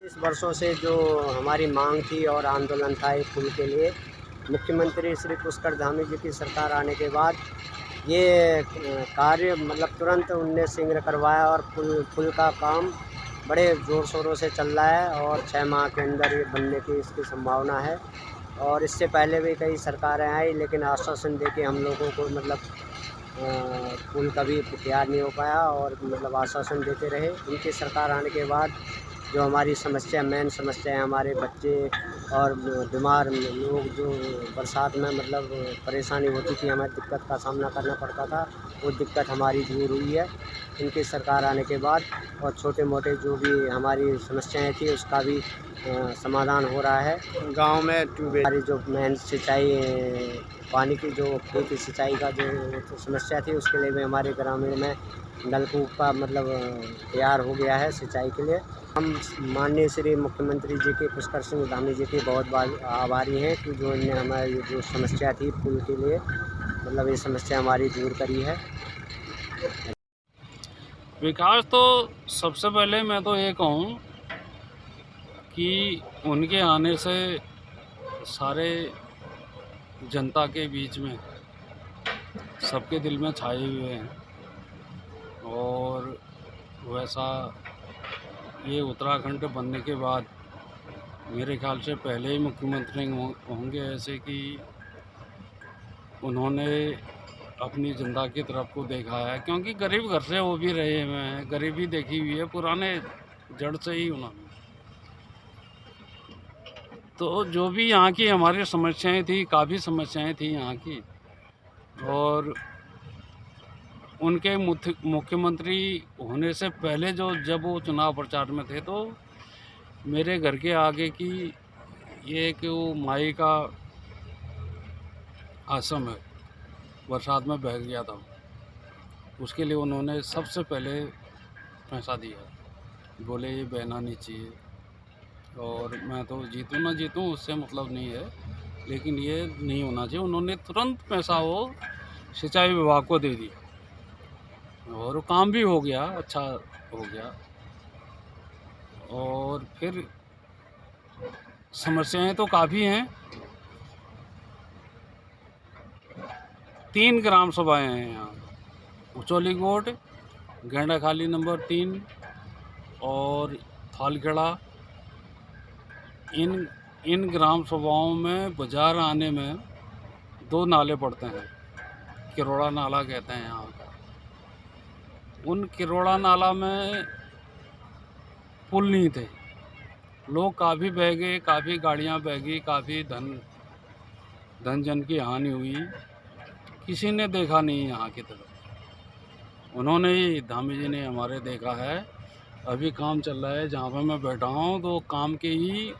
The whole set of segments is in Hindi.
इस वर्षों से जो हमारी मांग थी और आंदोलन था एक पुल के लिए, मुख्यमंत्री श्री पुष्कर धामी जी की सरकार आने के बाद ये कार्य मतलब तुरंत उनने शीघ्र करवाया और पुल का काम बड़े ज़ोर शोरों से चल रहा है और 6 माह के अंदर ये बनने की इसकी संभावना है। और इससे पहले भी कई सरकारें आई, लेकिन आश्वासन देके हम लोगों को मतलब पुल कभी तैयार नहीं हो पाया और मतलब आश्वासन देते रहे। इनकी सरकार आने के बाद जो हमारी समस्या मेन समस्या है, हमारे बच्चे और बीमार लोग जो बरसात में मतलब परेशानी होती थी, हमें दिक्कत का सामना करना पड़ता था, वो दिक्कत हमारी दूर हुई है इनकी सरकार आने के बाद। और छोटे मोटे जो भी हमारी समस्याएं थी उसका भी समाधान हो रहा है। गांव में ट्यूबवेल हमारी जो मेन सिंचाई पानी की जो खेत की सिंचाई का जो समस्या थी उसके लिए भी हमारे ग्रामीण में नलकूप का मतलब तैयार हो गया है सिंचाई के लिए। हम माननीय श्री मुख्यमंत्री जी के पुष्कर सिंह धामी जी के बहुत आभारी हैं कि जो इन्हें हमारी जो समस्या थी पुल के लिए मतलब ये समस्या हमारी दूर करी है। विकास तो सबसे पहले मैं तो ये कहूँ कि उनके आने से सारे जनता के बीच में सबके दिल में छाए हुए हैं। और वैसा ये उत्तराखंड बनने के बाद मेरे ख्याल से पहले ही मुख्यमंत्री होंगे ऐसे कि उन्होंने अपनी जनता की तरफ को देखा है, क्योंकि गरीब घर से वो भी रहे हुए हैं, गरीबी देखी हुई है पुराने जड़ से ही उन्होंने। तो जो भी यहाँ की हमारी समस्याएं थी, काफ़ी समस्याएं थी यहाँ की, और उनके मुख्यमंत्री होने से पहले जब वो चुनाव प्रचार में थे तो मेरे घर के आगे की ये कि वो माई का आश्रम है, बरसात में बह गया था, उसके लिए उन्होंने सबसे पहले पैसा दिया, बोले ये बहना नहीं चाहिए। और मैं तो जीतूँ ना जीतूँ उससे मतलब नहीं है, लेकिन ये नहीं होना चाहिए। उन्होंने तुरंत पैसा वो सिंचाई विभाग को दे दी और काम भी हो गया, अच्छा हो गया। और फिर समस्याएं तो काफ़ी हैं। 3 ग्राम सभाएँ हैं यहाँ, उचौली कोट, गेंडाखाली नंबर 3 और थालखेड़ा। इन ग्राम सभाओं में बाजार आने में 2 नाले पड़ते हैं, किरोड़ा नाला कहते हैं यहाँ का। उन किरोड़ा नाला में पुल नहीं थे, लोग काफ़ी बह गए, काफ़ी गाड़ियाँ बह गई, काफ़ी धन जन की हानि हुई, किसी ने देखा नहीं यहाँ की तरफ। उन्होंने ही, धामी जी ने हमारे देखा है। अभी काम चल रहा है जहाँ पर मैं बैठा हूँ, तो काम के ही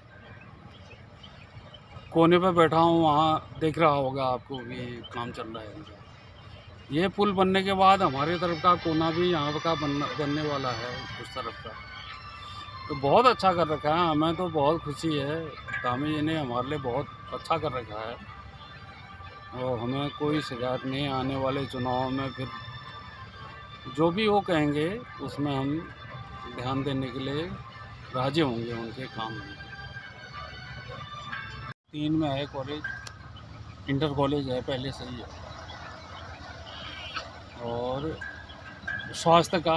कोने पर बैठा हूँ, वहाँ दिख रहा होगा आपको भी काम चल रहा है। ये पुल बनने के बाद हमारे तरफ का कोना भी यहाँ का बनने वाला है, उस तरफ का। तो बहुत अच्छा कर रखा है, हमें तो बहुत खुशी है। धामी जी ने हमारे लिए बहुत अच्छा कर रखा है और हमें कोई शिकायत नहीं। आने वाले चुनाव में फिर जो भी वो कहेंगे उसमें हम ध्यान देने के लिए राजी होंगे उनके काम में। 3 में है कॉलेज, इंटर कॉलेज है पहले से ही है, और स्वास्थ्य का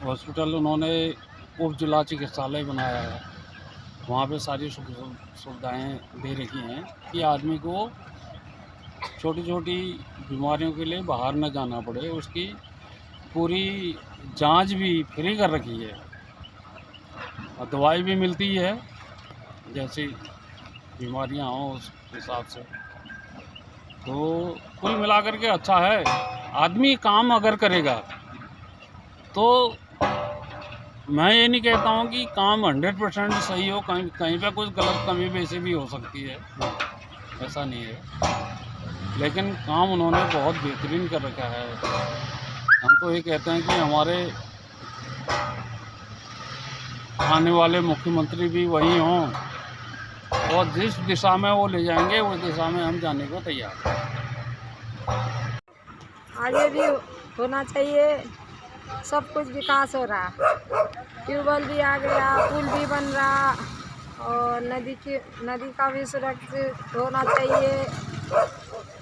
हॉस्पिटल उन्होंने उप जिला चिकित्सालय बनाया है, वहाँ पे सारी सुविधाएँ दे रखी हैं कि आदमी को छोटी छोटी बीमारियों के लिए बाहर न जाना पड़े। उसकी पूरी जांच भी फ्री कर रखी है और दवाई भी मिलती है, जैसी बीमारियां हों उस हिसाब से। तो कुल मिलाकर के अच्छा है। आदमी काम अगर करेगा तो मैं ये नहीं कहता हूँ कि काम 100% सही हो, कहीं पे कुछ गलत कमी बेसी भी हो सकती है, ऐसा नहीं है, लेकिन काम उन्होंने बहुत बेहतरीन कर रखा है। हम तो ये कहते हैं कि हमारे आने वाले मुख्यमंत्री भी वही हों, और जिस दिशा में वो ले जाएंगे उस दिशा में हम जाने को तैयार हैं। आगे भी होना चाहिए सब कुछ विकास हो रहा, ट्यूबवेल भी आ गया, पुल भी बन रहा, और नदी का भी सुरक्षित होना चाहिए,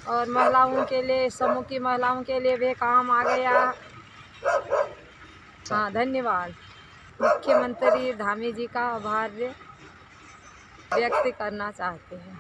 और महिलाओं के लिए, समूह की महिलाओं के लिए भी काम आ गया। हाँ, धन्यवाद। मुख्यमंत्री धामी जी का आभार व्यक्त करना चाहते हैं।